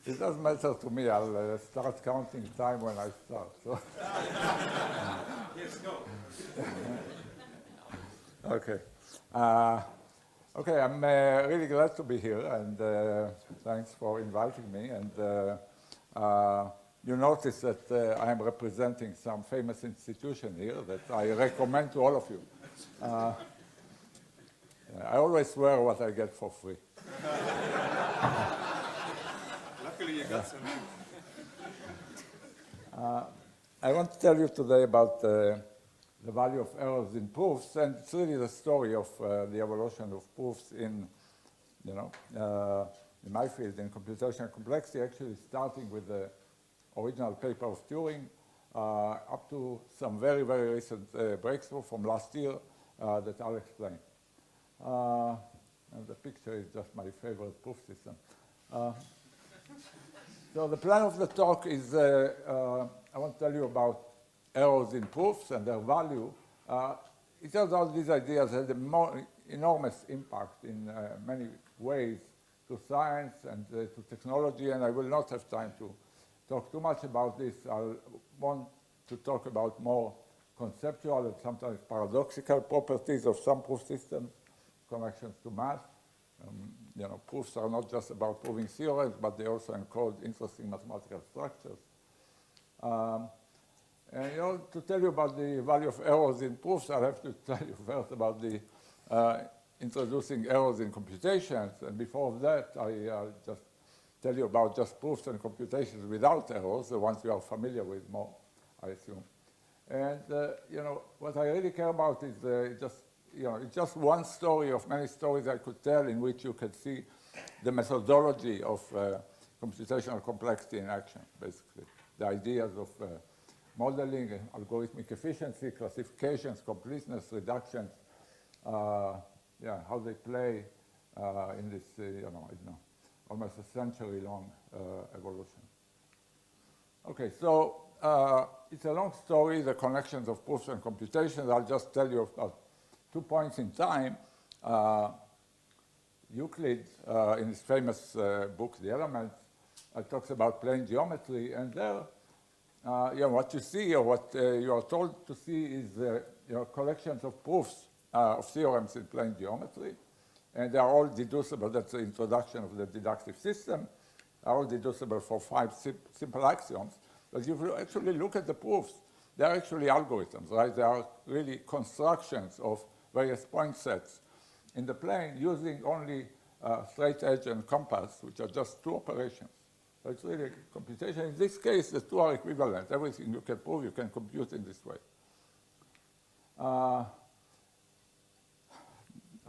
It doesn't matter to me. I'll start counting time when I start. So. Yes, go. Okay. Okay, I'm really glad to be here, and thanks for inviting me. And you notice that I am representing some famous institution here that I recommend to all of you. I always swear what I get for free. Luckily, you got some. I want to tell you today about the value of errors in proofs, and it's really the story of the evolution of proofs in, in my field, in computational complexity, actually starting with the original paper of Turing up to some very, very recent breakthrough from last year that I'll explain. And the picture is just my favorite proof system. So the plan of the talk is I want to tell you about errors in proofs and their value. It turns out these ideas had an enormous impact in many ways to science and to technology, and I will not have time to talk too much about this. I want to talk about more conceptual and sometimes paradoxical properties of some proof systems, connections to math. Proofs are not just about proving theorems, but they also encode interesting mathematical structures. And to tell you about the value of errors in proofs, I'll have to tell you first about the introducing errors in computations. And before that, I'll just tell you about just proofs and computations without errors, the ones you are familiar with more, I assume. And what I really care about is it's just one story of many stories I could tell in which you can see the methodology of computational complexity in action, basically. The ideas of modeling, algorithmic efficiency, classifications, completeness, reductions, how they play in this, almost a century-long evolution. Okay, so it's a long story, the connections of proofs and computations. I'll just tell you about 2 points in time. Euclid, in his famous book, The Elements, talks about plane geometry, and there, what you see, or what you are told to see, is collections of proofs of theorems in plane geometry, and they are all deducible. That's the introduction of the deductive system. Are all deducible for 5 simple axioms. But if you actually look at the proofs, they are actually algorithms, right? They are really constructions of various point sets in the plane using only straight edge and compass, which are just 2 operations. So it's really computation. In this case, the 2 are equivalent. Everything you can prove, you can compute in this way.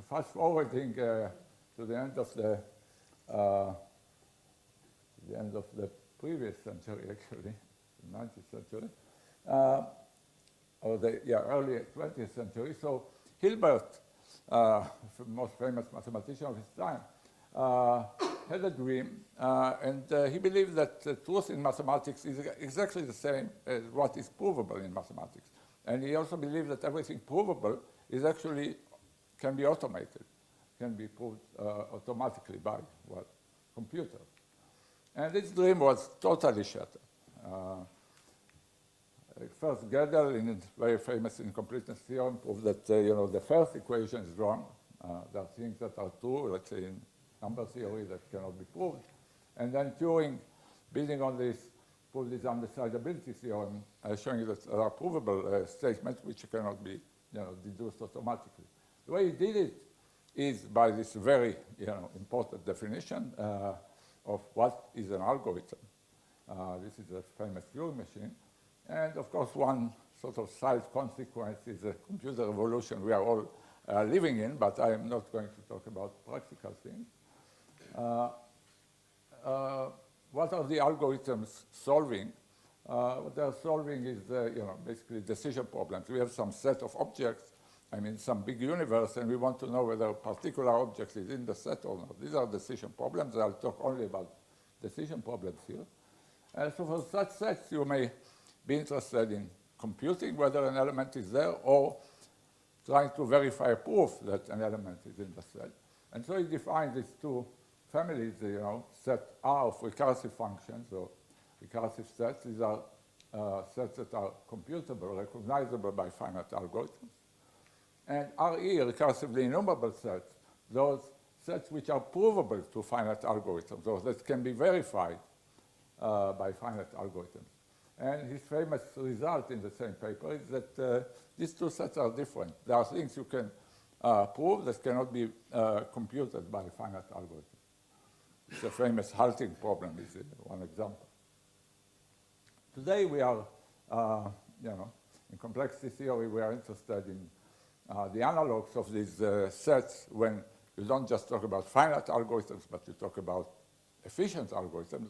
Fast forwarding to the end of the previous century, actually, the 19th century, or the early 20th century. So Hilbert, the most famous mathematician of his time, had a dream, and he believed that the truth in mathematics is exactly the same as what is provable in mathematics. And he also believed that everything provable is actually can be automated, can be proved automatically by computers. And this dream was totally shattered. First, Gödel, in his very famous incompleteness theorem, proved that the first equation is wrong. There are things that are true, let's say in number theory, that cannot be proved. And then Turing, building on this, proved this undecidability theorem, showing that there are provable statements which cannot be deduced automatically. The way he did it is by this very important definition of what is an algorithm. This is a famous Turing machine. And of course, one sort of side consequence is the computer revolution we are all living in, but I am not going to talk about practical things. What are the algorithms solving? What they are solving is, basically decision problems. We have some set of objects, some big universe, and we want to know whether a particular object is in the set or not. These are decision problems. I'll talk only about decision problems here. So for such sets, you may be interested in computing whether an element is there or trying to verify a proof that an element is in the set. And so he defines these 2 families, set R of recursive functions, or recursive sets. These are sets that are computable, recognizable by finite algorithms. And RE, recursively enumerable sets, those sets which are provable to finite algorithms, those that can be verified by finite algorithms. And his famous result in the same paper is that these two sets are different. There are things you can prove that cannot be computed by finite algorithms. It's a famous halting problem, is one example. Today we are, in complexity theory, we are interested in the analogs of these sets when you don't just talk about finite algorithms, but you talk about efficient algorithms.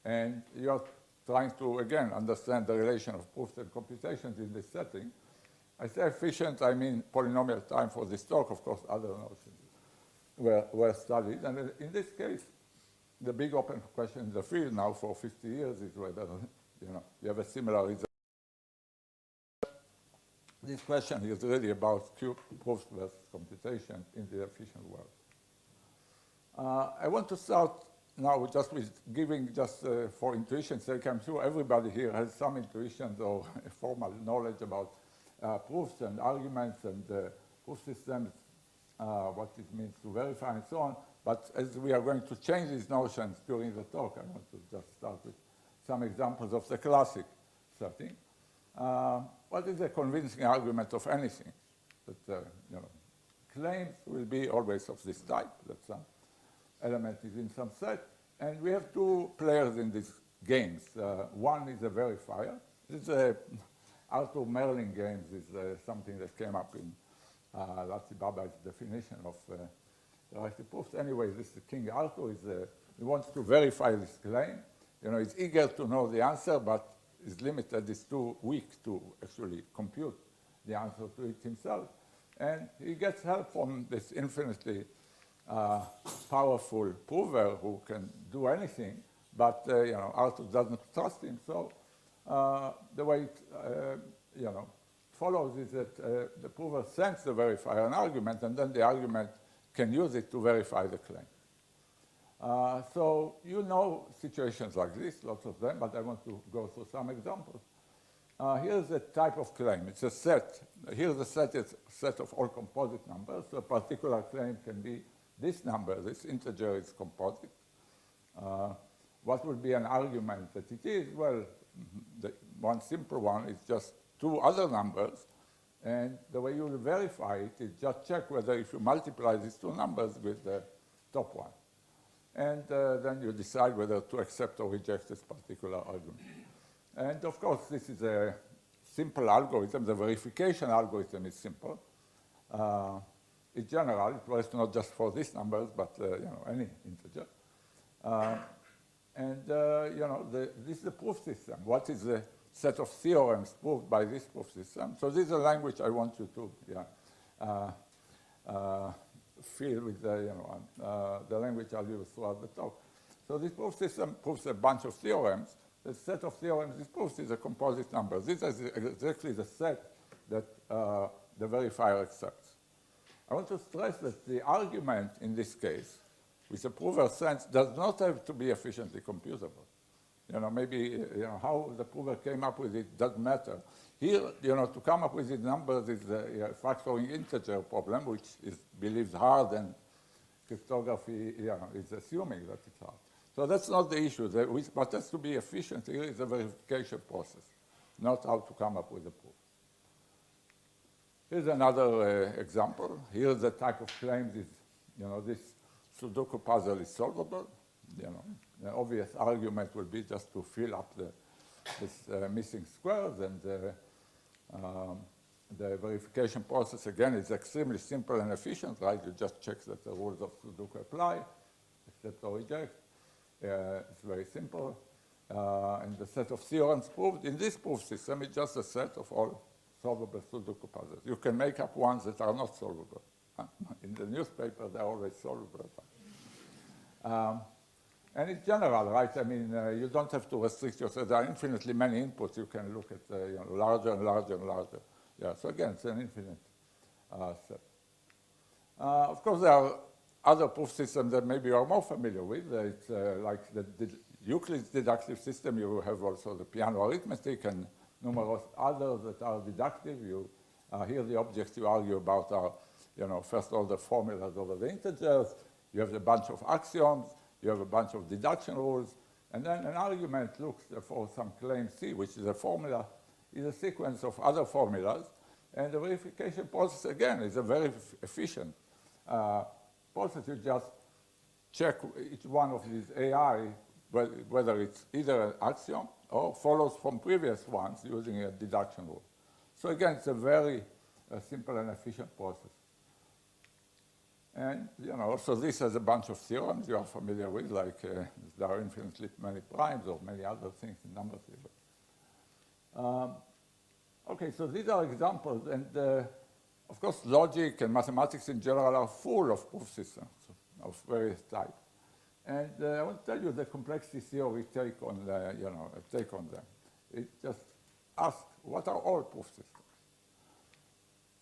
And you are trying to, again, understand the relation of proofs and computations in this setting. I say efficient, I mean polynomial time for this talk. Of course, other notions were studied. And in this case, the big open question in the field now for 50 years is whether you have a similar result. This question is really about proofs versus computation in the efficient world. I want to start now just with giving for intuition's sake. I'm sure everybody here has some intuitions or formal knowledge about proofs and arguments and proof systems, what it means to verify and so on. But as we are going to change these notions during the talk, I want to just start with some examples of the classic setting. What is a convincing argument of anything? That claims will be always of this type, that some element is in some set, and we have two players in these games. One is a verifier. This is Arthur Merlin games is something that came up in Latsi Baba's definition of directed proofs. Anyway, this is King Arthur. He wants to verify this claim. He's eager to know the answer, but is limited, is too weak to actually compute the answer to it himself. And he gets help from this infinitely powerful prover who can do anything, but Arthur doesn't trust him. So the way it follows is that the prover sends the verifier an argument, and then the argument can use it to verify the claim. So situations like this, lots of them, but I want to go through some examples. Here's a type of claim. It's a set. Here's a set of all composite numbers. So a particular claim can be this number. This integer is composite. What would be an argument that it is? Well, one simple one is just two other numbers. And the way you will verify it is just check whether if you multiply these two numbers with the top one. And then you decide whether to accept or reject this particular argument. And of course, this is a simple algorithm. The verification algorithm is simple. In general, it works not just for these numbers, but any integer. This is the proof system. What is the set of theorems proved by this proof system? So this is a language I want you to feel with the language I'll use throughout the talk. So this proof system proves a bunch of theorems. The set of theorems it proves is a composite number. This is exactly the set that the verifier accepts. I want to stress that the argument in this case, with the prover sense, does not have to be efficiently computable. Maybe how the prover came up with it doesn't matter. Here, to come up with these numbers is a factoring integer problem, which is believed hard, and cryptography is assuming that it's hard. So that's not the issue. What has to be efficient here is the verification process, not how to come up with a proof. Here's another example. Here's the type of claims is, this Sudoku puzzle is solvable. The obvious argument will be just to fill up this missing squares, and the verification process, again, is extremely simple and efficient, right? You just check that the rules of Sudoku apply, accept or reject. It's very simple. And the set of theorems proved in this proof system is just a set of all solvable Sudoku puzzles. You can make up ones that are not solvable. In the newspaper, they're always solvable. And it's general, right? I mean, you don't have to restrict yourself. There are infinitely many inputs. You can look at larger and larger and larger. Yeah, so again, it's an infinite set. Of course, there are other proof systems that maybe you are more familiar with. It's like the Euclid's deductive system. You have also the piano arithmetic and numerous others that are deductive. Here the objects you argue about are, first all the formulas over the integers. You have a bunch of axioms. You have a bunch of deduction rules. And then an argument looks for some claim C, which is a formula, is a sequence of other formulas. And the verification process, again, is a very efficient process. You just check each one of these AI, whether it's either an axiom or follows from previous ones using a deduction rule. So again, it's a very simple and efficient process. And so this has a bunch of theorems you are familiar with, like there are infinitely many primes or many other things in number theory. Okay, so these are examples, and of course, logic and mathematics in general are full of proof systems of various types. And I want to tell you the complexity theory take on them. It just asks, what are all proof systems?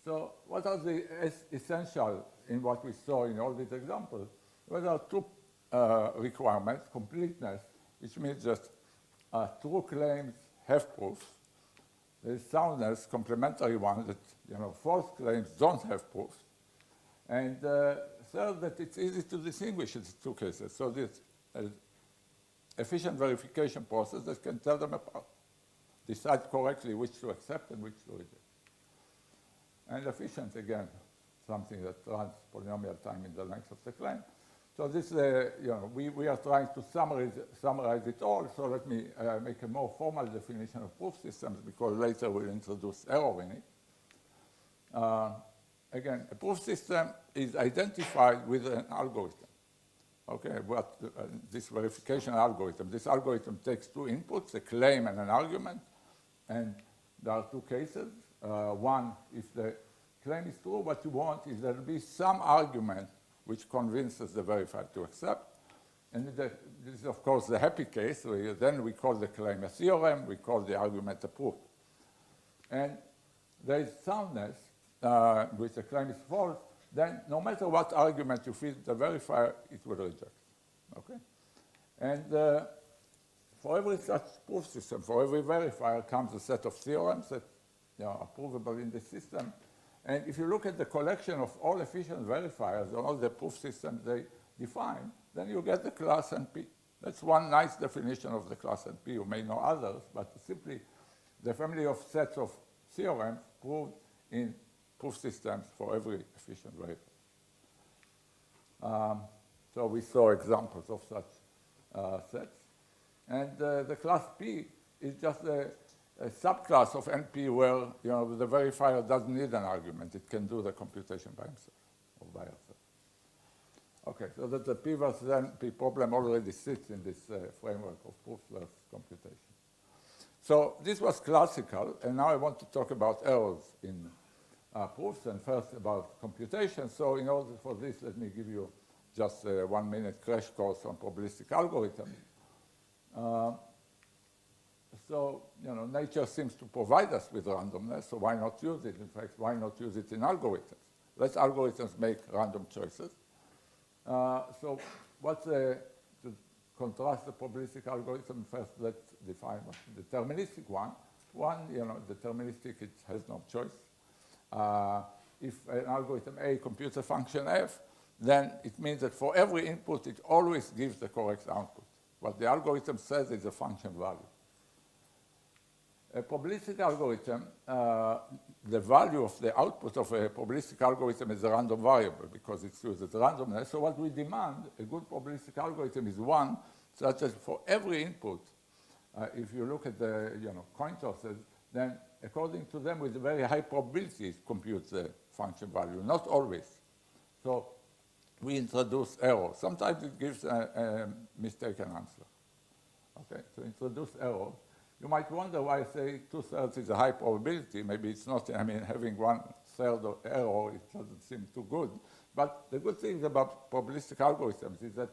So what are the essential in what we saw in all these examples? Well, there are two requirements: completeness, which means just true claims have proofs. There is soundness, complementary one, that false claims don't have proofs. And third, that it's easy to distinguish in the two cases. So this efficient verification process that can tell them apart, decide correctly which to accept and which to reject. And efficient, again, something that runs polynomial time in the length of the claim. So this, we are trying to summarize it all. So let me make a more formal definition of proof systems, because later we'll introduce error in it. Again, a proof system is identified with an algorithm. Okay, this verification algorithm. This algorithm takes two inputs, a claim and an argument. And there are two cases. One, if the claim is true, what you want is there will be some argument which convinces the verifier to accept. And this is, of course, the happy case. Then we call the claim a theorem. We call the argument a proof. And there is soundness, which the claim is false. Then no matter what argument you feed the verifier, it will reject. Okay? And for every such proof system, for every verifier comes a set of theorems that are provable in the system. And if you look at the collection of all efficient verifiers, all the proof systems they define, then you get the class NP. That's one nice definition of the class NP. You may know others, but simply the family of sets of theorems proved in proof systems for every efficient verifier. So we saw examples of such sets. And the class P is just a subclass of NP where the verifier doesn't need an argument. It can do the computation by himself or by herself. Okay, so that the P versus NP problem already sits in this framework of proofless computation. So this was classical, and now I want to talk about errors in proofs, and first about computation. So in order for this, let me give you just a 1-minute crash course on probabilistic algorithms. So, nature seems to provide us with randomness, so why not use it? In fact, why not use it in algorithms? Let algorithms make random choices. So to contrast the probabilistic algorithm, first let's define the deterministic one. Deterministic, it has no choice. If an algorithm A computes a function f, then it means that for every input, it always gives the correct output. What the algorithm says is a function value. A probabilistic algorithm, the value of the output of a probabilistic algorithm is a random variable because it uses randomness. So what we demand, a good probabilistic algorithm is one such as for every input, if you look at the coin tosses, then according to them with a very high probability it computes the function value, not always. So we introduce error. Sometimes it gives a mistaken answer. Okay, so introduce error. You might wonder why I say 2/3 is a high probability. Maybe it's not. I mean, having 1/3 of error, it doesn't seem too good. But the good thing about probabilistic algorithms is that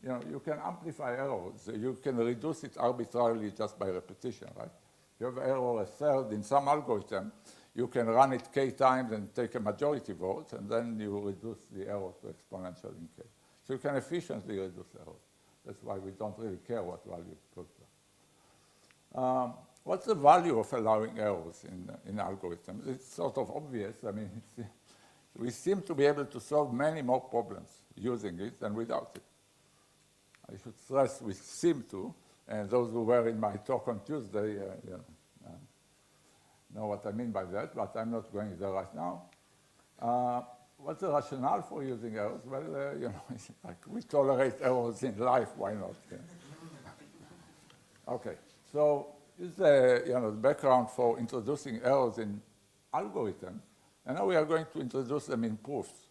you can amplify errors. You can reduce it arbitrarily just by repetition, right? You have error 1/3 in some algorithm. you can run it k times and take a majority vote, and then you reduce the error to exponential in k. So you can efficiently reduce errors. That's why we don't really care what value you put there. What's the value of allowing errors in algorithms? It's sort of obvious. I mean, we seem to be able to solve many more problems using it than without it. I should stress we seem to, and those who were in my talk on Tuesday know what I mean by that, but I'm not going there right now. What's the rationale for using errors? Well, you know, it's like we tolerate errors in life, why not? Okay, so this is the background for introducing errors in algorithms, and now we are going to introduce them in proofs.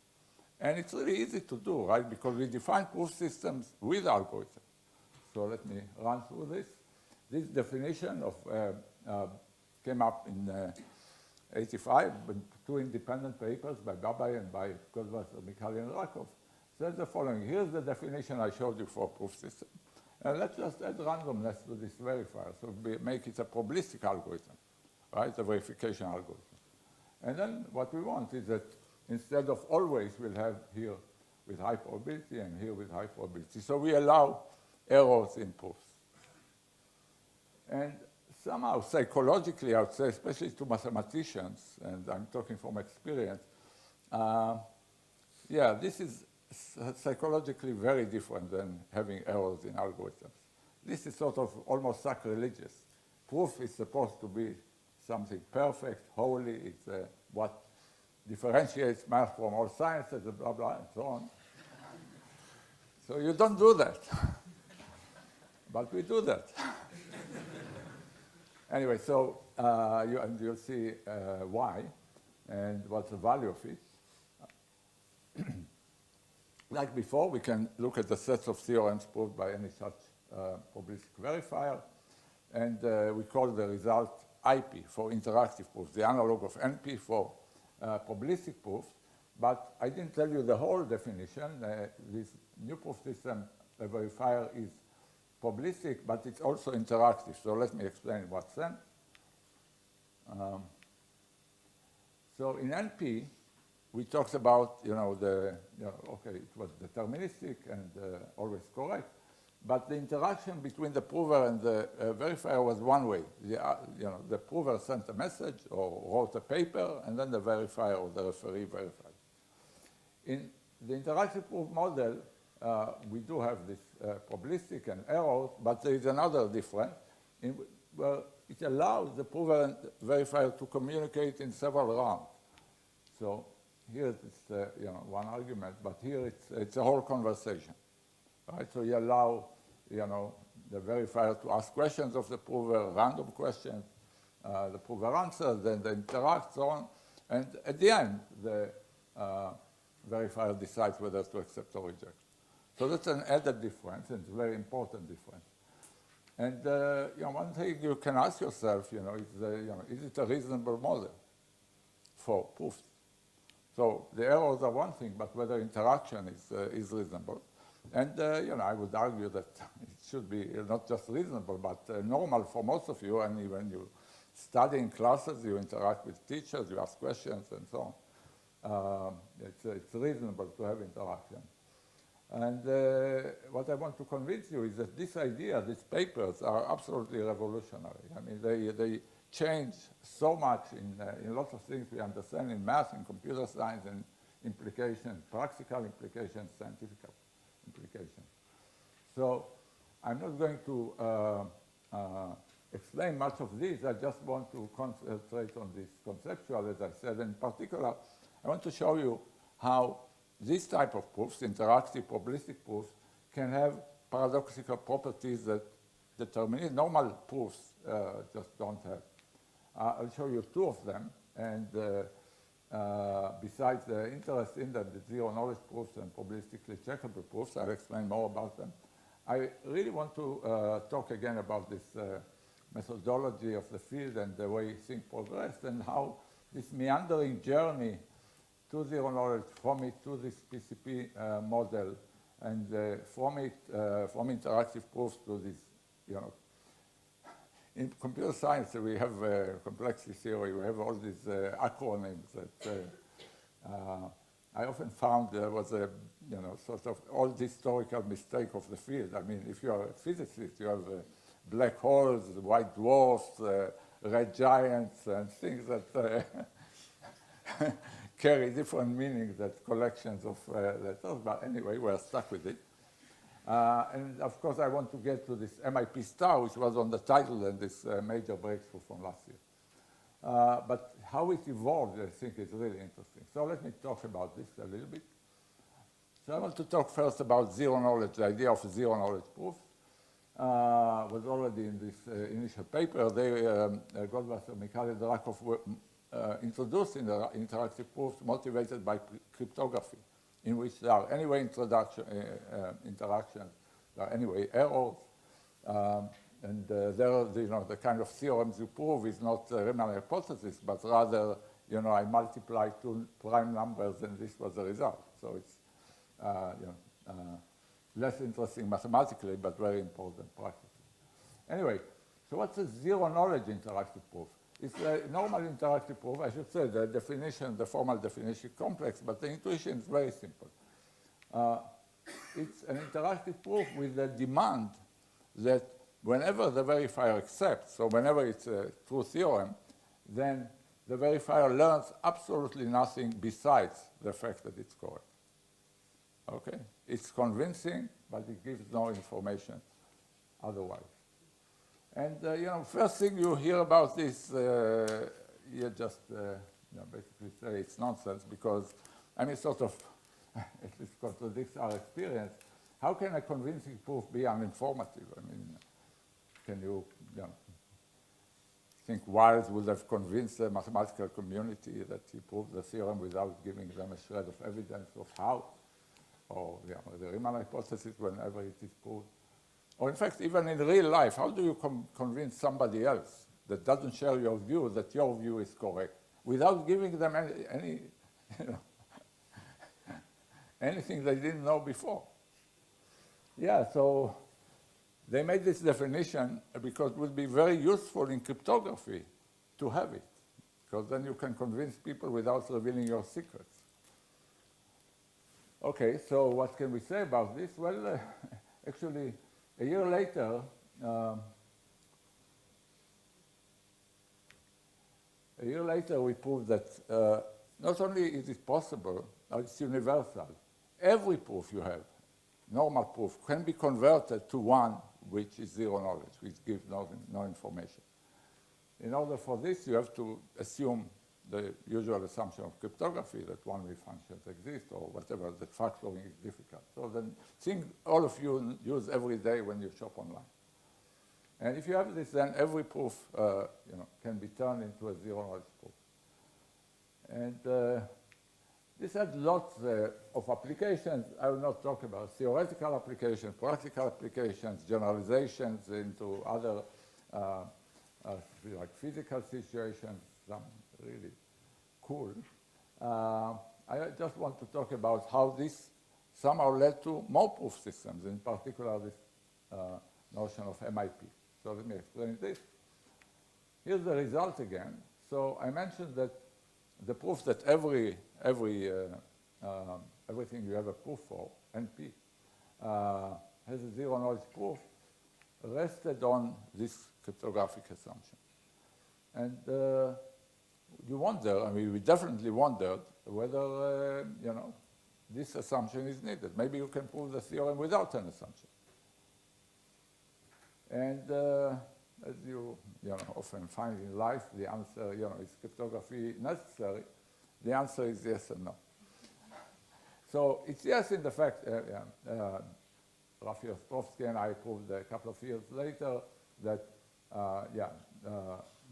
And it's really easy to do, right? Because we define proof systems with algorithms. So let me run through this. This definition came up in 85 with two independent papers by Babai and by Goldwasser, Mikhali, and Rakov. Says the following. Here's the definition I showed you for a proof system. And let's just add randomness to this verifier. So we make it a probabilistic algorithm, right? A verification algorithm. And then what we want is that instead of always, we'll have here with high probability and here with high probability. So we allow errors in proofs. And somehow, psychologically, I would say, especially to mathematicians, and I'm talking from experience, yeah, this is psychologically very different than having errors in algorithms. This is sort of almost sacrilegious. Proof is supposed to be something perfect, holy. It's what differentiates math from all sciences, blah, blah, and so on. So you don't do that. But we do that. Anyway, so you'll see why and what's the value of it. Like before, we can look at the sets of theorems proved by any such probabilistic verifier, and we call the result IP for interactive proofs, the analog of NP for probabilistic proofs. But I didn't tell you the whole definition. This new proof system verifier is probabilistic, but it's also interactive. So let me explain in what sense. So in NP, we talked about, okay, it was deterministic and always correct, but the interaction between the prover and the verifier was one way. The prover sent a message or wrote a paper, and then the verifier or the referee verified. In the interactive proof model, we do have this probabilistic and errors, but there is another difference where it allows the prover and verifier to communicate in several rounds. So here it's one argument, but here it's a whole conversation, right? So you allow the verifier to ask questions of the prover, random questions. The prover answers, then they interact, so on, and at the end the verifier decides whether to accept or reject. So that's an added difference, and it's a very important difference. And one thing you can ask yourself, is it a reasonable model for proofs? So the errors are one thing, but whether interaction is reasonable. And I would argue that it should be not just reasonable, but normal for most of you. And when you study in classes, you interact with teachers, you ask questions, and so on. It's reasonable to have interaction. And what I want to convince you is that this idea, these papers, are absolutely revolutionary. I mean, they change so much in lots of things we understand in math, in computer science, and implications, practical implications, scientific implications. So I'm not going to explain much of this. I just want to concentrate on this conceptual, as I said. In particular, I want to show you how this type of proofs, interactive probabilistic proofs, can have paradoxical properties that normal proofs just don't have. I'll show you two of them, and besides the interest in the zero knowledge proofs and probabilistically checkable proofs, I'll explain more about them. I really want to talk again about this methodology of the field and the way things progressed, and how this meandering journey to zero knowledge, from it to this PCP model, and from interactive proofs to this, in computer science, we have complexity theory. We have all these acronyms that I often found there was a, sort of old historical mistake of the field. I mean, if you are a physicist, you have black holes, white dwarfs, red giants, and things that carry different meanings than collections of letters. But anyway, we're stuck with it. And of course, I want to get to this MIP star, which was on the title and this major breakthrough from last year. But how it evolved, I think, is really interesting. So let me talk about this a little bit. So I want to talk first about zero knowledge, the idea of zero knowledge proof. Was already in this initial paper. They, Goldwasser, Mikhail, Drakov were introduced in the interactive proofs motivated by cryptography, in which there are anyway interactions, there are anyway errors, and there, the kind of theorems you prove is not a Riemann hypothesis, but rather, I multiply two prime numbers and this was the result. So it's, less interesting mathematically, but very important practically. Anyway, so what's a zero knowledge interactive proof? It's a normal interactive proof. I should say the definition, the formal definition is complex, but the intuition is very simple. It's an interactive proof with the demand that whenever the verifier accepts, so whenever it's a true theorem, then the verifier learns absolutely nothing besides the fact that it's correct. Okay? It's convincing, but it gives no information otherwise. And, first thing you hear about this, you just basically say it's nonsense because, sort of, at least contradicts our experience. How can a convincing proof be uninformative? Can you, think Wiles would have convinced the mathematical community that he proved the theorem without giving them a shred of evidence of how? Or the Riemann hypothesis whenever it is proved. Or in fact, even in real life, how do you convince somebody else that doesn't share your view that your view is correct without giving them any anything they didn't know before? Yeah, so they made this definition because it would be very useful in cryptography to have it, because then you can convince people without revealing your secrets. Okay, so what can we say about this? Well, actually, a year later, we proved that not only is it possible, it's universal. Every proof you have, normal proof, can be converted to one which is zero knowledge, which gives no information. In order for this, you have to assume the usual assumption of cryptography that one-way functions exist or whatever, that factoring is difficult. So then thing all of you use every day when you shop online. And if you have this, then every proof can be turned into a zero-knowledge proof. And this has lots of applications. I will not talk about theoretical applications, practical applications, generalizations into other like physical situations, some really cool. I just want to talk about how this somehow led to more proof systems, in particular this notion of MIP. So let me explain this. Here's the result again. So I mentioned that the proof that everything you have a proof for, NP, has a zero knowledge proof, rested on this cryptographic assumption. And you wonder, we definitely wondered whether, this assumption is needed. Maybe you can prove the theorem without an assumption. And as you often find in life, the answer, is cryptography necessary? The answer is yes and no. So it's yes in the fact, Rafi Ostrovsky and I proved a couple of years later that,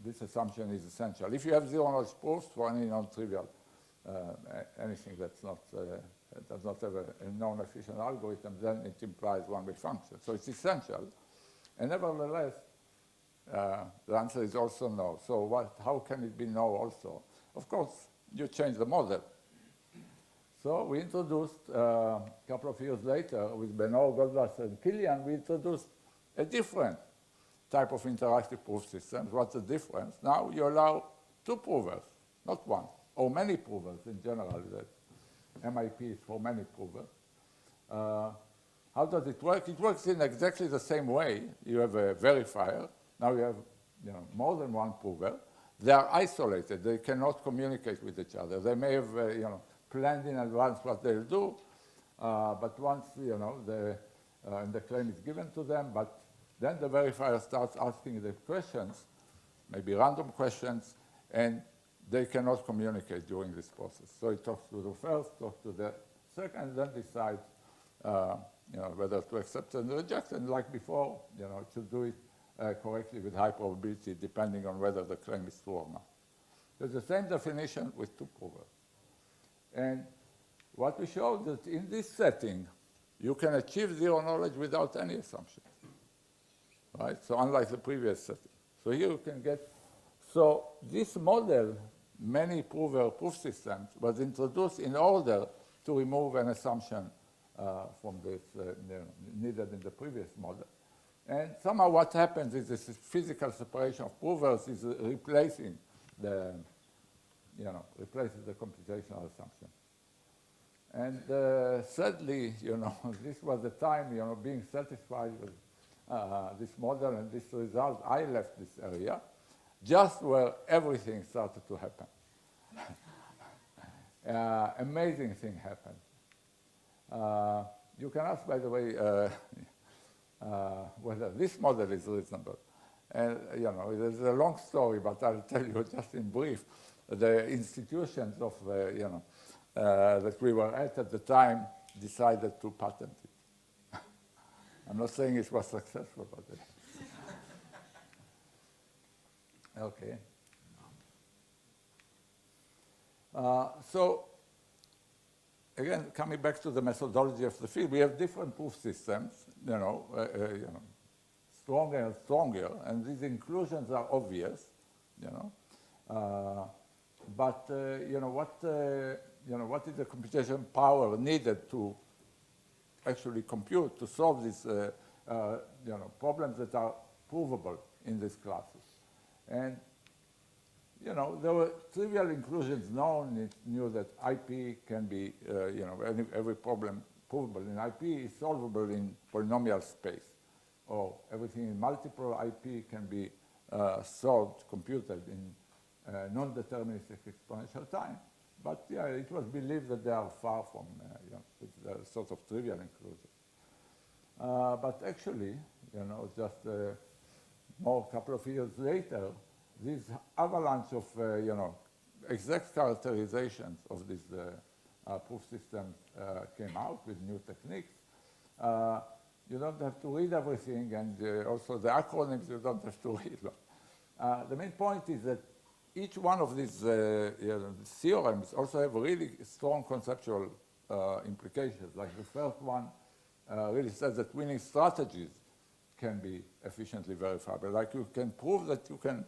this assumption is essential. If you have zero knowledge proofs for any non-trivial, anything that's not, does not have a known efficient algorithm, then it implies one-way function. So it's essential. And nevertheless, the answer is also no. So how can it be no also? Of course, you change the model. So we introduced, a couple of years later, with Benoit, Goldwasser, and Kilian, we introduced a different type of interactive proof systems. What's the difference? Now you allow two provers, not one, or many provers in general. That MIP is for many provers. How does it work? It works in exactly the same way. You have a verifier. Now you have more than one prover. They are isolated. They cannot communicate with each other. They may have planned in advance what they'll do, but once the claim is given to them, but then the verifier starts asking the questions, maybe random questions, and they cannot communicate during this process. So it talks to the first, talks to the second, then decides whether to accept and reject. And like before, it should do it correctly with high probability, depending on whether the claim is true or not. There's the same definition with two provers. And what we showed that in this setting, you can achieve zero knowledge without any assumptions, right? So unlike the previous setting. So here you can get, so this model, many prover proof systems, was introduced in order to remove an assumption from this needed in the previous model. And somehow what happens is this physical separation of provers is replacing the, replaces the computational assumption. And sadly, this was the time, being satisfied with this model and this result, I left this area just where everything started to happen. Amazing thing happened. You can ask, by the way, whether this model is reasonable. And, there's a long story, but I'll tell you just in brief. The institutions of, that we were at the time decided to patent it. I'm not saying it was successful, but okay. So again, coming back to the methodology of the field, we have different proof systems, stronger and stronger, and these inclusions are obvious, but what is the computation power needed to actually compute to solve these problems that are provable in these classes? And there were trivial inclusions known. It knew that IP can be, every problem provable in IP is solvable in polynomial space, or everything in multiple IP can be solved, computed in non-deterministic exponential time. But yeah, it was believed that they are far from this sort of trivial inclusion. But actually, just more couple of years later, this avalanche of exact characterizations of these proof systems came out with new techniques. You don't have to read everything, and also the acronyms you don't have to read. The main point is that each one of these theorems also have really strong conceptual implications. Like the first one really says that winning strategies can be efficiently verifiable. Like you can prove that you can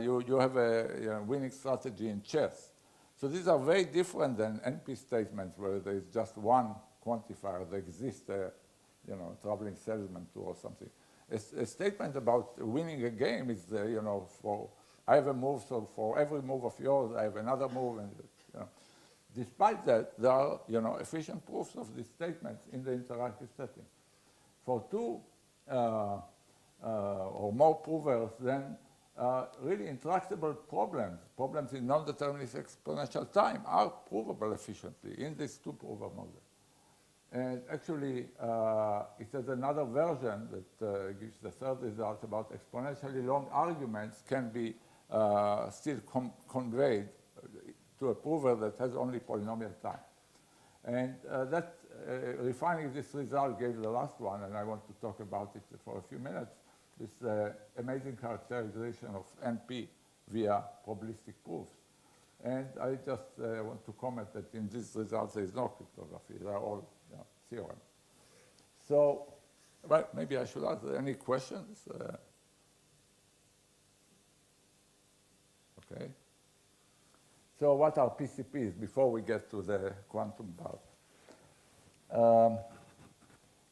you have a winning strategy in chess. So these are very different than NP statements where there is just one quantifier that exists, traveling salesman tool or something. A statement about winning a game is, for I have a move, so for every move of yours, I have another move. And despite that, there are efficient proofs of these statements in the interactive setting. For two or more provers, then really intractable problems in non-deterministic exponential time are provable efficiently in this two-prover model. And actually, it has another version that gives the third result about exponentially long arguments can be still conveyed to a prover that has only polynomial time. And that refining this result gave the last one, and I want to talk about it for a few minutes, this amazing characterization of NP via probabilistic proofs. And I just want to comment that in these results there is no cryptography. They are all theorems. So, well, maybe I should ask any questions. Okay. So what are PCPs before we get to the quantum part?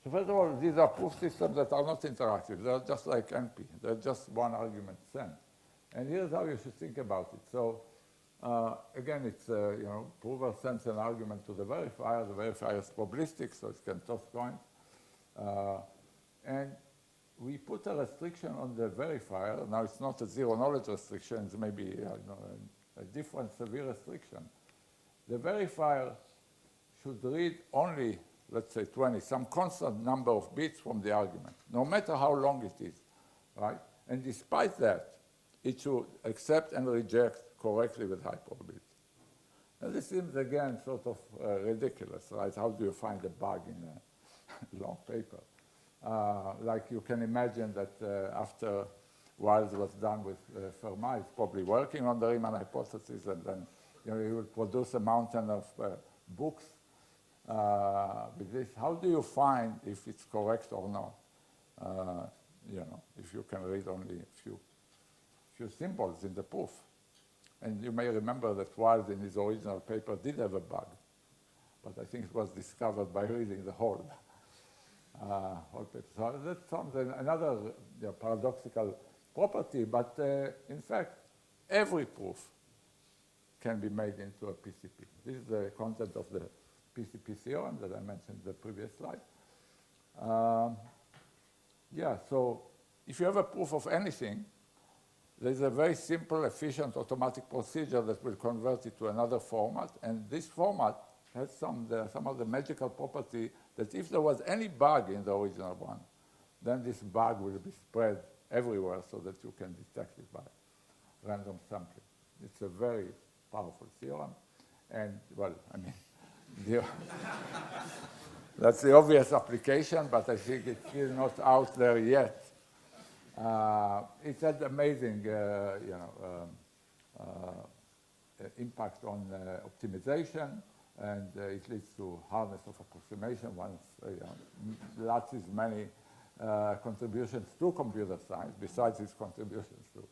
So So first of all, these are proof systems that are not interactive. They're just like NP. They're just one argument sent. And here's how you should think about it. So again, it's, prover sends an argument to the verifier. The verifier is probabilistic, so it can toss coins. And we put a restriction on the verifier. Now, it's not a zero-knowledge restriction. It's maybe a different severe restriction. The verifier should read only, let's say, 20, some constant number of bits from the argument, no matter how long it is, right? And despite that, it should accept and reject correctly with high probability. And this seems, again, sort of ridiculous, right? How do you find a bug in a long paper? Like you can imagine that after Wiles was done with Fermat, he's probably working on the Riemann hypothesis, and then he will produce a mountain of books with this. How do you find if it's correct or not? If you can read only a few symbols in the proof. And you may remember that Wiles in his original paper did have a bug, but I think it was discovered by reading the whole paper. So that's another paradoxical property, but in fact, every proof can be made into a PCP. This is the content of the PCP theorem that I mentioned in the previous slide. So if you have a proof of anything, there's a very simple, efficient, automatic procedure that will convert it to another format, and this format has some of the magical property that if there was any bug in the original one, then this bug will be spread everywhere so that you can detect it by random sampling. It's a very powerful theorem, and, well, I mean, that's the obvious application, but I think it's still not out there yet. It had amazing, impact on optimization, and it leads to hardness of approximation. Once Latz's many contributions to computer science, besides his contributions to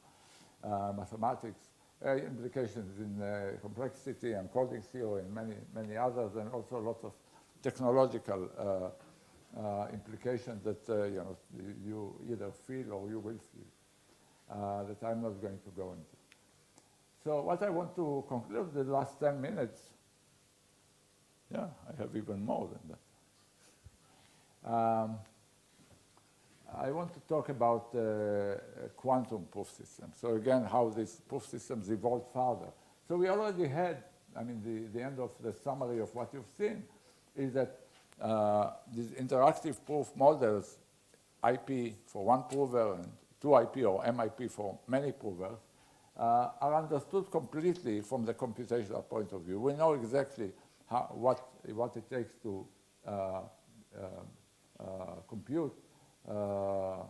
mathematics, implications in complexity and coding theory and many others, and also lots of technological implications that you either feel or you will feel that I'm not going to go into. So what I want to conclude the last 10 minutes, I have even more than that. I want to talk about quantum proof systems. So again, how these proof systems evolved further. So we already had, the end of the summary of what you've seen is that these interactive proof models, IP for one prover and 2IP or MIP for many provers, are understood completely from the computational point of view. We know exactly what it takes to compute the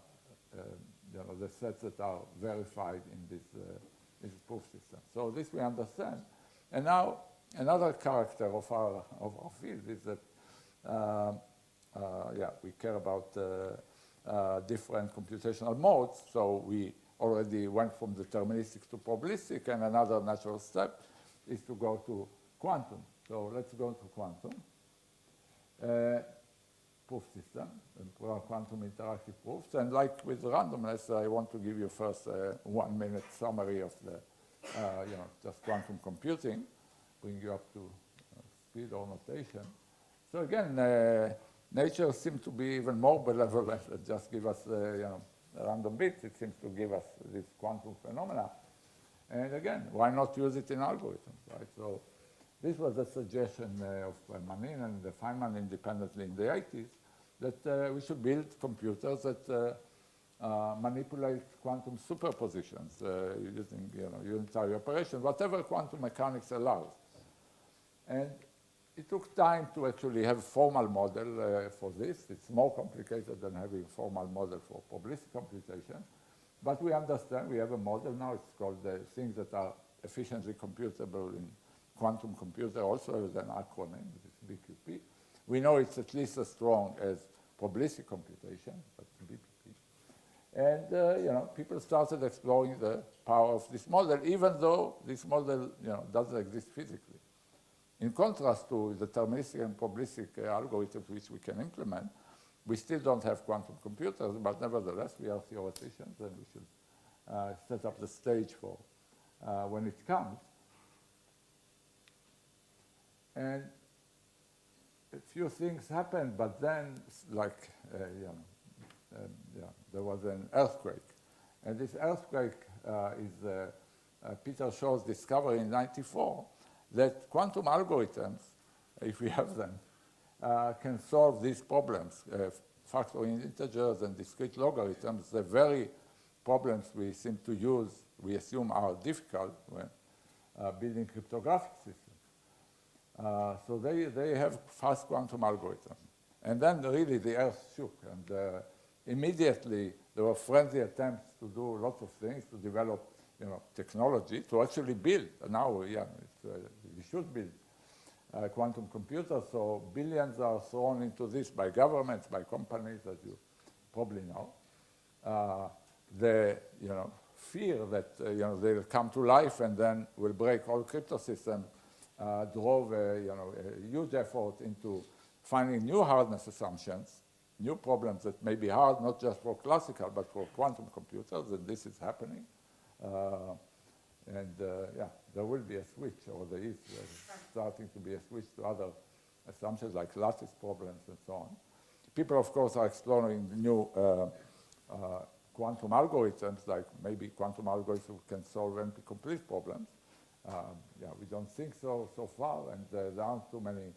sets that are verified in this proof system. So this we understand. And now another character of our field is that we care about different computational modes. So we already went from deterministic to probabilistic, and another natural step is to go to quantum. So let's go to quantum proof system and quantum interactive proofs. And like with randomness, I want to give you first a 1-minute summary of the, just quantum computing, bring you up to speed or notation. So again, nature seems to be even more benevolent and just give us, random bits. It seems to give us this quantum phenomena. And again, why not use it in algorithms, right? So this was a suggestion of Manin and Feynman independently in the 80s that we should build computers that manipulate quantum superpositions using unitary operations, whatever quantum mechanics allows. And it took time to actually have a formal model for this. It's more complicated than having a formal model for probabilistic computation. But we understand we have a model now. It's called things that are efficiently computable in quantum computer, also as an acronym, which is BQP. We know it's at least as strong as probabilistic computation, but BQP. And people started exploring the power of this model, even though this model doesn't exist physically. In contrast to deterministic and probabilistic algorithms which we can implement, We still don't have quantum computers, but nevertheless, we are theoreticians, and we should set up the stage for when it comes. And a few things happened, but then, like, there was an earthquake. And this earthquake is Peter Shor's discovery in '94 that quantum algorithms, if we have them, can solve these problems, factoring integers and discrete logarithms, the very problems we seem to use, we assume are difficult when building cryptographic systems. So they have fast quantum algorithms. And then really the earth shook, and immediately there were frenzied attempts to do lots of things, to develop technology, to actually build. Now, we should build quantum computers, so billions are thrown into this by governments, by companies, as you probably know. The fear that they'll come to life and then will break all crypto systems drove a huge effort into finding new hardness assumptions, new problems that may be hard not just for classical but for quantum computers, and this is happening. There will be a switch, or there is starting to be a switch to other assumptions like lattice problems and so on. People, of course, are exploring new quantum algorithms, like maybe quantum algorithms can solve NP-complete problems. We don't think so far, and there aren't too many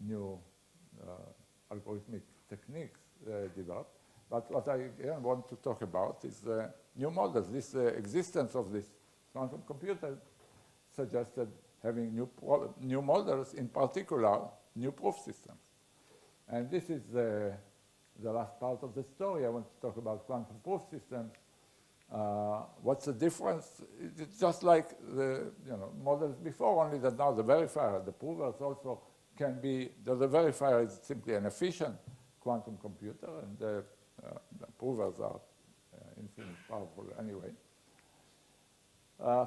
new algorithmic techniques developed. But what I want to talk about is new models. This existence of this quantum computer suggested having new models, in particular, new proof systems. And this is the last part of the story. I want to talk about quantum proof systems. What's the difference? It's just like the models before, only that now the verifier, the provers also can be, the verifier is simply an efficient quantum computer, and the provers are infinitely powerful anyway.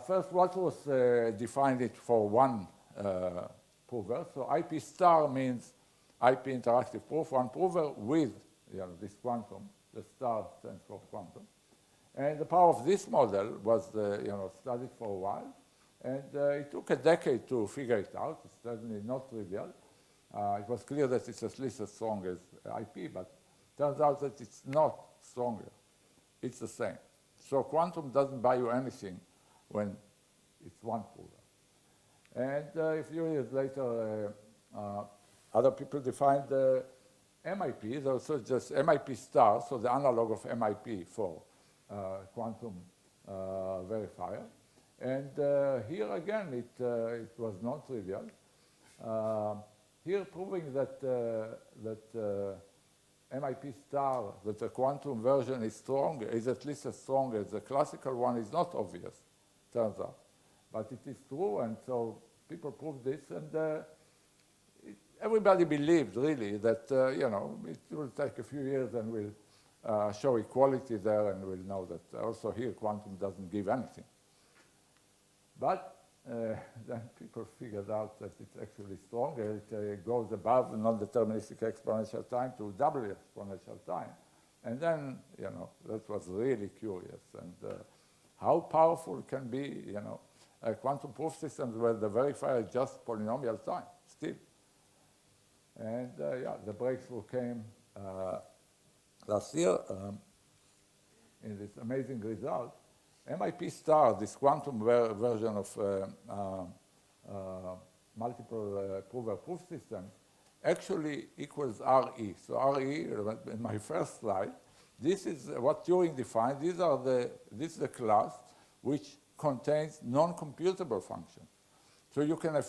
First, what was defined it for one prover? So IP star means IP interactive proof, one prover with this quantum. The star stands for quantum. And the power of this model was studied for a while, and it took a decade to figure it out. It's certainly not trivial. It was clear that it's at least as strong as IP, but it turns out that it's not stronger. It's the same. So quantum doesn't buy you anything when it's one prover. And a few years later, other people defined MIP. There's also just MIP star, so the analog of MIP for quantum verifier. And here again, it was non-trivial. Here proving that MIP star, that the quantum version is stronger, is at least as strong as the classical one, is not obvious, turns out. But it is true, and so people proved this, and everybody believed, really, that it will take a few years and we'll show equality there, and we'll know that also here quantum doesn't give anything. But then people figured out that it's actually stronger. It goes above the non-deterministic exponential time to double exponential time. And then, that was really curious. And how powerful can be, quantum proof systems where the verifier is just polynomial time, still. And the breakthrough came last year in this amazing result. MIP star, this quantum version of multiple prover proof systems, actually equals RE. So RE, in my first slide, this is what Turing defined. This is the class which contains non-computable functions. So you can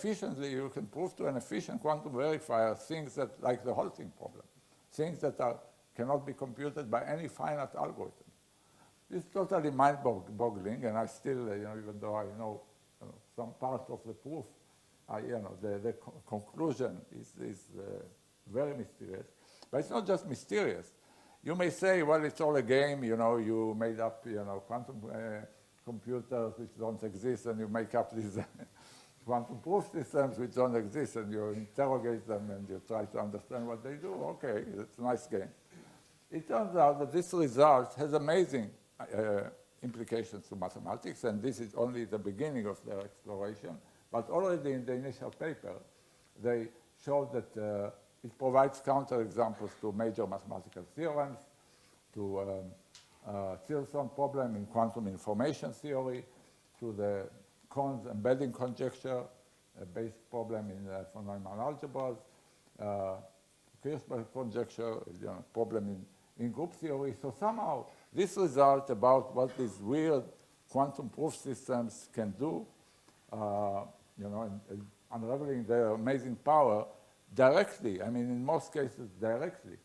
prove to an efficient quantum verifier things that, like the halting problem, things that cannot be computed by any finite algorithm. It's totally mind-boggling, and I still, even though I know some part of the proof, the conclusion is very mysterious. But it's not just mysterious. You may say, well, it's all a game. You made up, quantum computers which don't exist, and you make up these quantum proof systems which don't exist, and you interrogate them and you try to understand what they do. Okay, it's a nice game. It turns out that this result has amazing implications to mathematics, and this is only the beginning of their exploration. But already in the initial paper, they showed that it provides counterexamples to major mathematical theorems, to Thilson problem in quantum information theory, to the Kahn's embedding conjecture, a basic problem in von Neumann algebras, Kirchberg conjecture, problem in group theory. So somehow this result about what these weird quantum proof systems can do, and unraveling their amazing power directly, I mean, in most cases directly,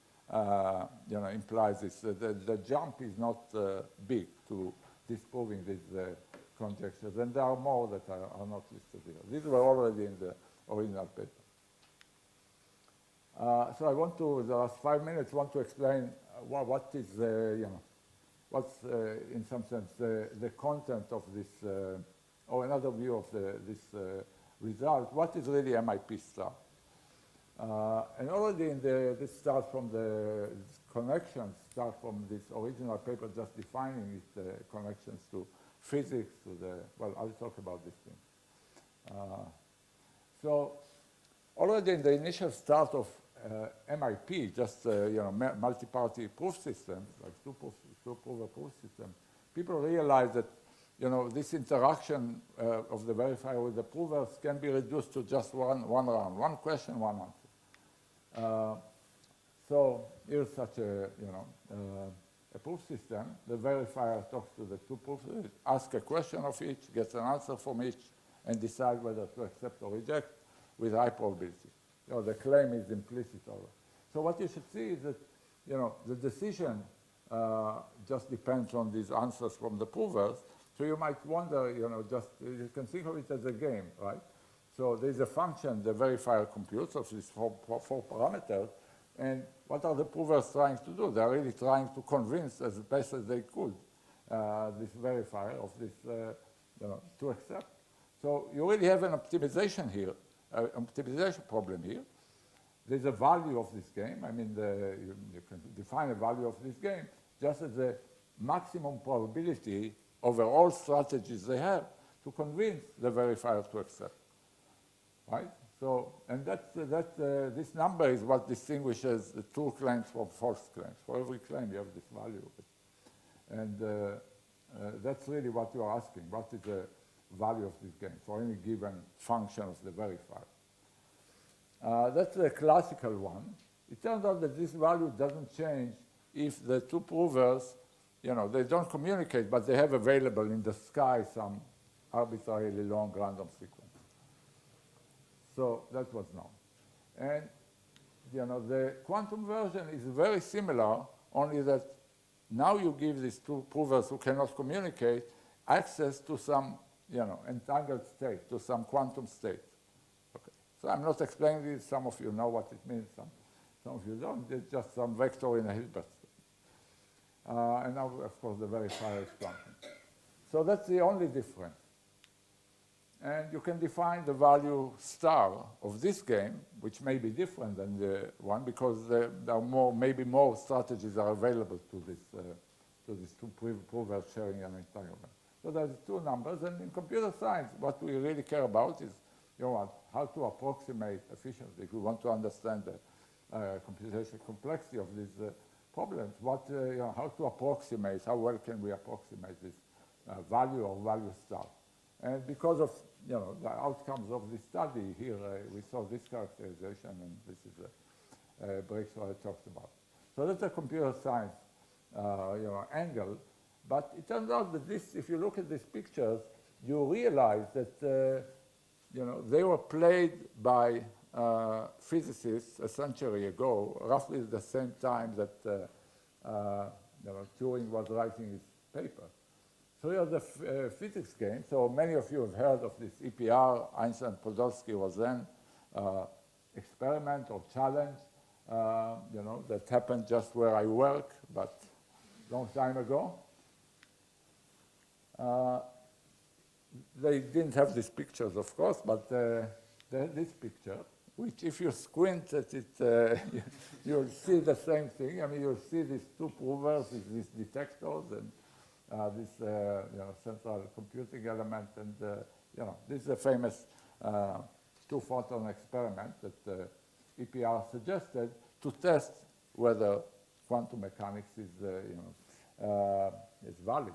implies this. The jump is not big to disproving these conjectures, and there are more that are not listed here. These were already in the original paper. So I want to, the last 5 minutes, want to explain what is, what's in some sense the content of this, or another view of this result. What is really MIP star? And already in this starts from the connections, start from this original paper just defining its connections to physics, to the, well, I'll talk about this thing. So already in the initial start of MIP, just multi-party proof systems, like two-prover proof system, people realize that this interaction of the verifier with the provers can be reduced to just one round, one question, one answer. So here's such a proof system. The verifier talks to the two proofs, asks a question of each, gets an answer from each, and decides whether to accept or reject with high probability. The claim is implicit. So what you should see is that the decision just depends on these answers from the provers. So you might wonder, you can think of it as a game, right? So there's a function the verifier computes of these four parameters, and what are the provers trying to do? They're really trying to convince as best as they could this verifier of this, to accept. So you really have an optimization here, optimization problem here. There's a value of this game. I mean, you can define a value of this game just as a maximum probability over all strategies they have to convince the verifier to accept, right? So, and this number is what distinguishes the true claims from false claims. For every claim, you have this value. And that's really what you are asking. What is the value of this game for any given function of the verifier? That's the classical one. It turns out that this value doesn't change if the two provers, they don't communicate, but they have available in the sky some arbitrarily long random sequence. So that was known. And, the quantum version is very similar, only that now you give these two provers who cannot communicate access to some, entangled state, to some quantum state. Okay. So I'm not explaining this. Some of you know what it means. Some of you don't. It's just some vector in a Hilbert state. And now, of course, the verifier is quantum. So that's the only difference. And you can define the value star of this game, which may be different than the one, because there are maybe more strategies are available to these two provers sharing an entanglement. So there's two numbers, and in computer science, what we really care about is how to approximate efficiently. If we want to understand the computational complexity of these problems, how to approximate, how well can we approximate this value or value star? And because of the outcomes of this study here, we saw this characterization, and this is a breakthrough I talked about. So that's a computer science angle. But it turns out that this, if you look at these pictures, you realize that they were played by physicists a century ago, roughly at the same time that Turing was writing his paper. So here's the physics game. So many of you have heard of this EPR. Einstein-Podolsky was then experiment or challenge, that happened just where I work, but long time ago. they didn't have these pictures, of course, but they had this picture, which if you squint at it, you'll see the same thing. I mean, you'll see these two provers, these detectors, and this central computing element, and this is a famous two-photon experiment that EPR suggested to test whether quantum mechanics is valid.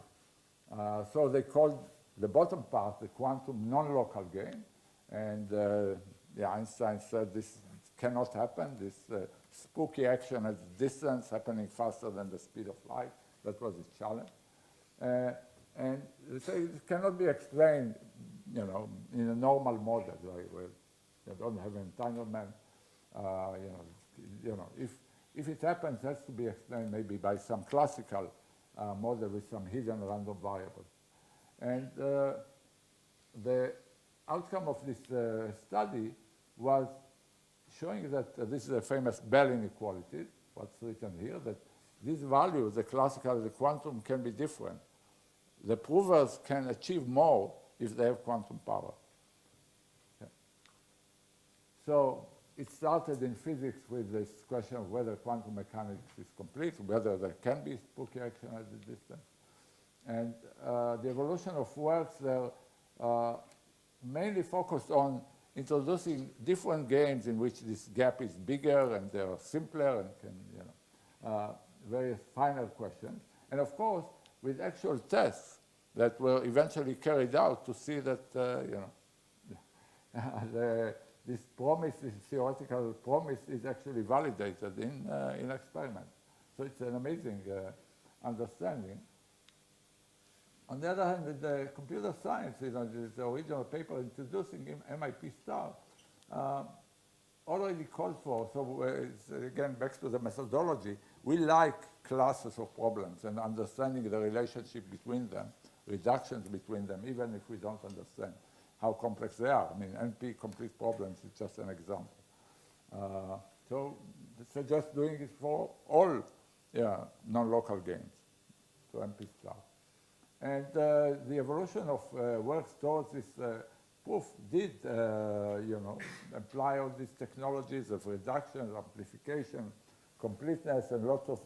So they called the bottom part the quantum non-local game, and Einstein said this cannot happen. This spooky action at distance happening faster than the speed of light. That was his challenge. And they say it cannot be explained, in a normal model, right, where you don't have entanglement. If it happens, it has to be explained maybe by some classical model with some hidden random variables. And the outcome of this study was showing that this is a famous Bell inequality, what's written here, that these values, the classical and the quantum, can be different. The provers can achieve more if they have quantum power. Okay. So it started in physics with this question of whether quantum mechanics is complete, whether there can be spooky action at the distance. And the evolution of works there mainly focused on introducing different games in which this gap is bigger and they are simpler and can, various final questions. And of course, with actual tests that were eventually carried out to see that, this promise, this theoretical promise, is actually validated in experiments. So it's an amazing understanding. On the other hand, with the computer science, the original paper introducing MIP star already called for, so it's, again, back to the methodology, we like classes of problems and understanding the relationship between them, reductions between them, even if we don't understand how complex they are. I mean, NP complete problems is just an example. So suggest doing it for all non-local games, so NP star. And the evolution of works towards this proof did, apply all these technologies of reduction, amplification, completeness, and lots of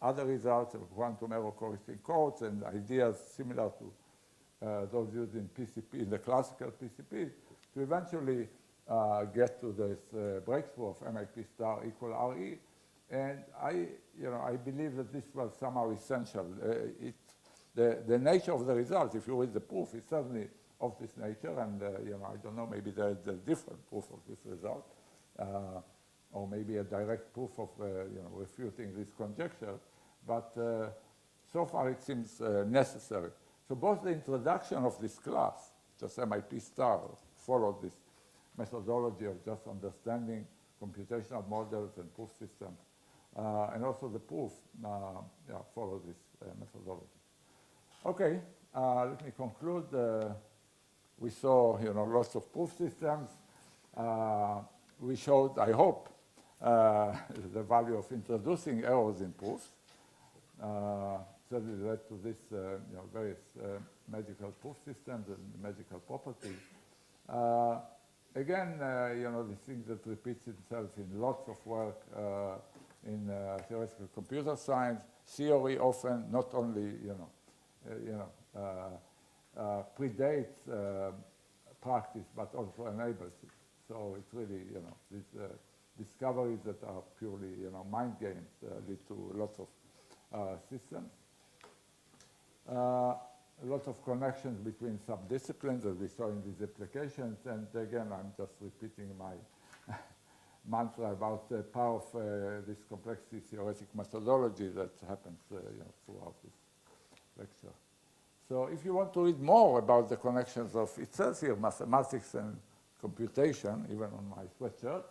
other results of quantum error correcting codes and ideas similar to those used in PCP, in the classical PCP, to eventually get to this breakthrough of MIP star equal RE. And I believe that this was somehow essential. The nature of the result, if you read the proof, is certainly of this nature, and I don't know, maybe there's a different proof of this result, or maybe a direct proof of refuting this conjecture, but so far it seems necessary. So both the introduction of this class, just MIP star, followed this methodology of just understanding computational models and proof systems, and also the proof followed this methodology. Okay, let me conclude. We saw, lots of proof systems. We showed, I hope, the value of introducing errors in proofs. Certainly led to this, various magical proof systems and magical properties. Again, the thing that repeats itself in lots of work in theoretical computer science. Theory often not only, predates practice, but also enables it. So it's really, these discoveries that are purely, mind games lead to lots of systems. Lots of connections between subdisciplines, as we saw in these applications. And again, I'm just repeating my mantra about the power of this complexity theoretic methodology that happens throughout this lecture. So if you want to read more about the connections of, it says here, mathematics and computation, even on my sweatshirt.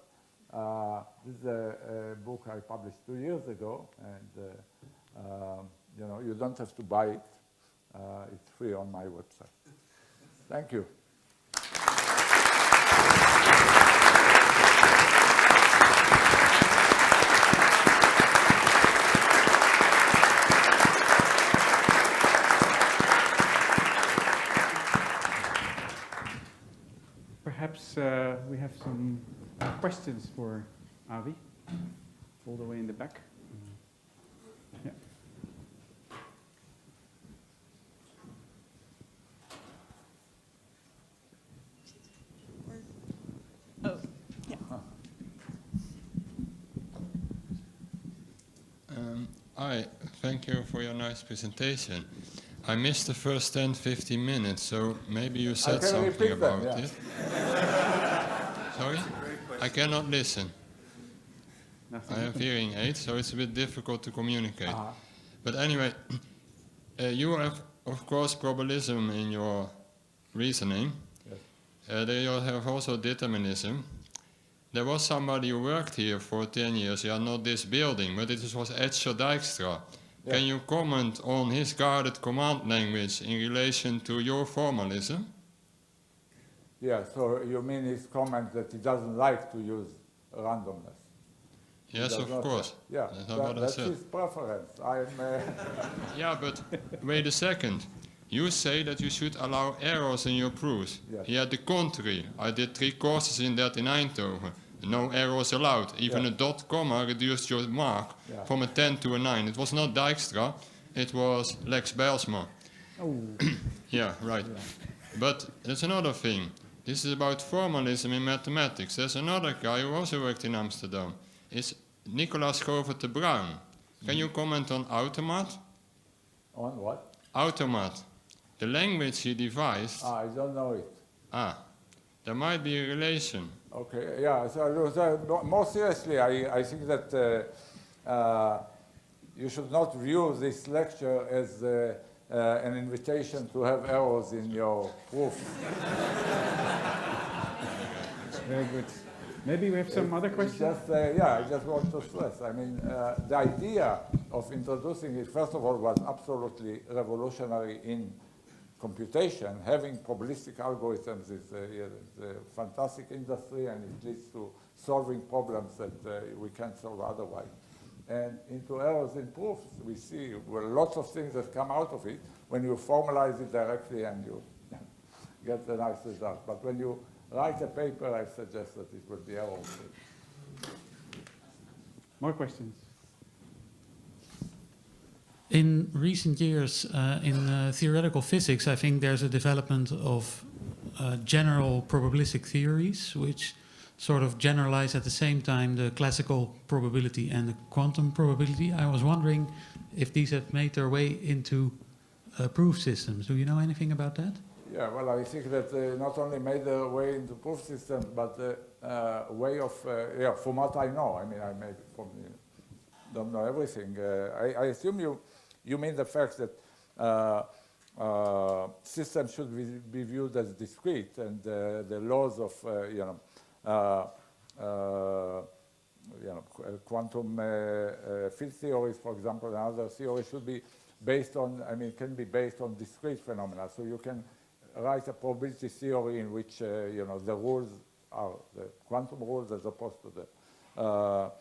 This is a book I published 2 years ago, and you don't have to buy it. It's free on my website. Thank you. have some questions for Avi, all the way in the back. Yeah. Oh, yeah. Hi, thank you for your nice presentation. I missed the first 10-15 minutes, so maybe you said something about it. Sorry? I cannot listen. Nothing. I have hearing aids, so it's a bit difficult to communicate. But anyway, you have, of course, probabilism in your reasoning. Yes. You have also determinism. There was somebody who worked here for 10 years, yeah, not this building, but it was Edger Dijkstra. Yeah. Can you comment on his guarded command language in relation to your formalism? Yeah, so you mean his comment that he doesn't like to use randomness? Yes, of course. Yeah, That's not what I that's said. his preference. Yeah, but wait a second. You say that you should allow errors in your proofs. Yes. Here, the contrary. I did 3 courses in that in Eindhoven. No errors allowed. Even a dot comma reduced your mark from a 10 to a 9. It was not Dijkstra, it was Lex Bijlsma. Oh. Yeah, right. Yeah. But there's another thing. This is about formalism in mathematics. There's another guy who also worked in Amsterdam. It's Nicolaas Govert de Bruin. Can you comment on automat? On what? Automat. The language he devised. I don't know it. There might be a relation. Okay, yeah, so more seriously, I think that you should not view this lecture as an invitation to have errors in your proof. Very good. Maybe we have some other questions? I just want to stress. I mean, the idea of introducing it, first of all, was absolutely revolutionary in computation. Having probabilistic algorithms is a fantastic industry, and it leads to solving problems that we can't solve otherwise. And into errors in proofs, we see lots of things that come out of it when you formalize it directly and you get a nice result. But when you write a paper, I suggest that it will be error-free. More questions? In recent years, in theoretical physics, I think there's a development of general probabilistic theories, which sort of generalize at the same time the classical probability and the quantum probability. I was wondering if these have made their way into proof systems. Do you know anything about that? Yeah, well, I think that not only made their way into proof systems, but the way of, from what I know, I mean, I maybe don't know everything. I assume you mean the fact that systems should be viewed as discrete, and the laws of, quantum field theories, for example, and other theories should be based on, can be based on discrete phenomena. So you can write a probability theory in which, the rules are the quantum rules as opposed to the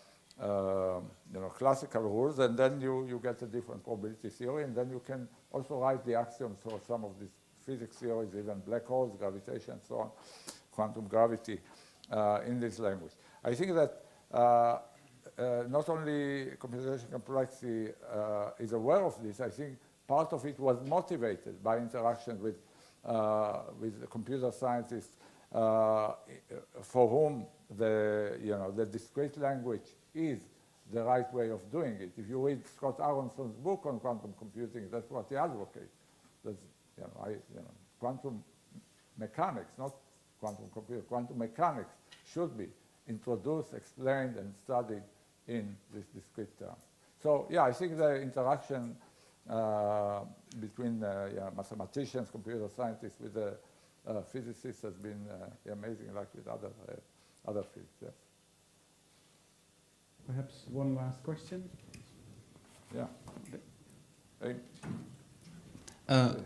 classical rules, and then you get a different probability theory, and then you can also write the axioms for some of these physics theories, even black holes, gravitation, and so on, quantum gravity, in this language. I think that not only computation complexity is aware of this, I think part of it was motivated by interaction with computer scientists for whom the discrete language is the right way of doing it. If you read Scott Aronson's book on quantum computing, that's what he advocates. That's, quantum mechanics, not quantum computing, quantum mechanics should be introduced, explained, and studied in this discrete term. So, yeah, I think the interaction between mathematicians, computer scientists with the physicists has been amazing, like with other fields, yes. Perhaps one last question? Yeah. Hey.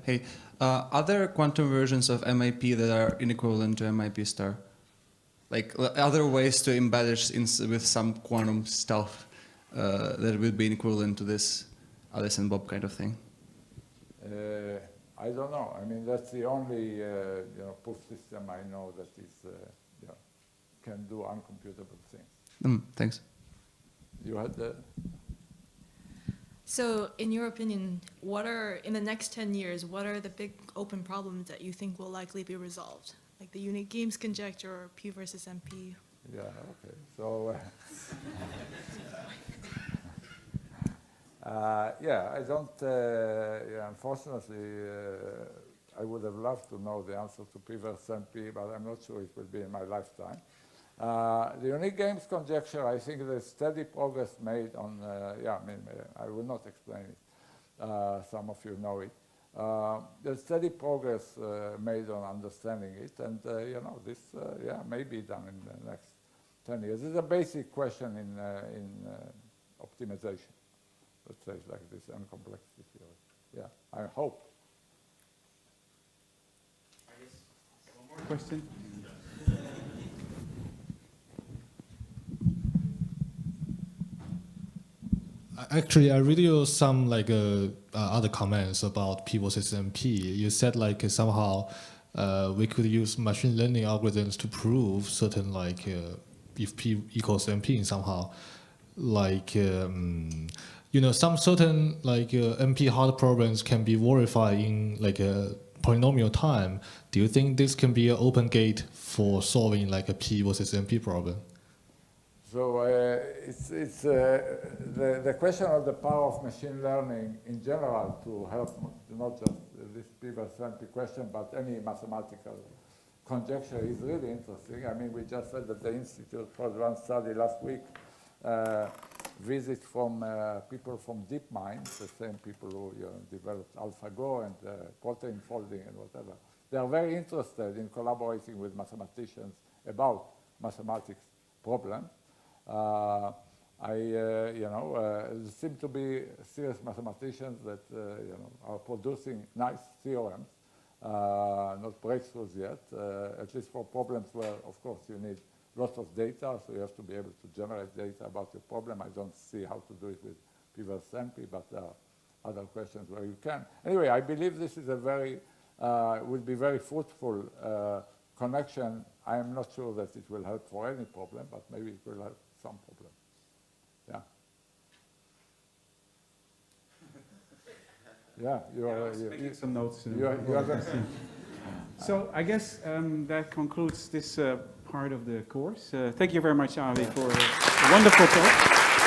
Hey, are there quantum versions of MIP that are inequivalent to MIP star? Like other ways to embellish with some quantum stuff that would be equivalent to this Alice and Bob kind of thing? I don't know. I mean, that's the only proof system I know that is can do uncomputable things. Thanks. You had the... So, in your opinion, in the next 10 years, what are the big open problems that you think will likely be resolved? Like the unique games conjecture or P versus MP? Yeah, okay. So, yeah, I don't, yeah, unfortunately, I would have loved to know the answer to P versus MP, but I'm not sure it will be in my lifetime. The unique games conjecture, I think there's steady progress made on, yeah, I mean, I will not explain it. Some of you know it. There's steady progress made on understanding it, and, you know, this, yeah, may be done in the next 10 years. It's a basic question in optimization, let's say it like this, and complexity theory. Yeah, I hope. One more question. Actually, I read you some like other comments about P versus MP. You said like somehow we could use machine learning algorithms to prove certain like if P equals MP in somehow, like you know, some certain like MP hard problems can be verified in like a polynomial time. Do you think this can be an open gate for solving like a P versus MP problem? So it's the question of the power of machine learning in general to help not just this P versus MP question, but any mathematical conjecture is really interesting. I mean, we just said that the Institute for Advanced Study last week visit from people from DeepMind, the same people who developed AlphaGo and protein folding and whatever. They are very interested in collaborating with mathematicians about mathematics problems. You know, there seem to be serious mathematicians that you know, are producing nice theorems, not breakthroughs yet, at least for problems where, of course, you need lots of data, so you have to be able to generate data about your problem. I don't see how to do it with P versus MP, but there are other questions where you can. Anyway, I believe this is a very, will be very fruitful connection. I am not sure that it will help for any problem, but maybe it will help some problem. Yeah. Yeah, you are making some notes. You are going to see. So I guess that concludes this part of the course. Thank you very much, Avi, for a wonderful talk.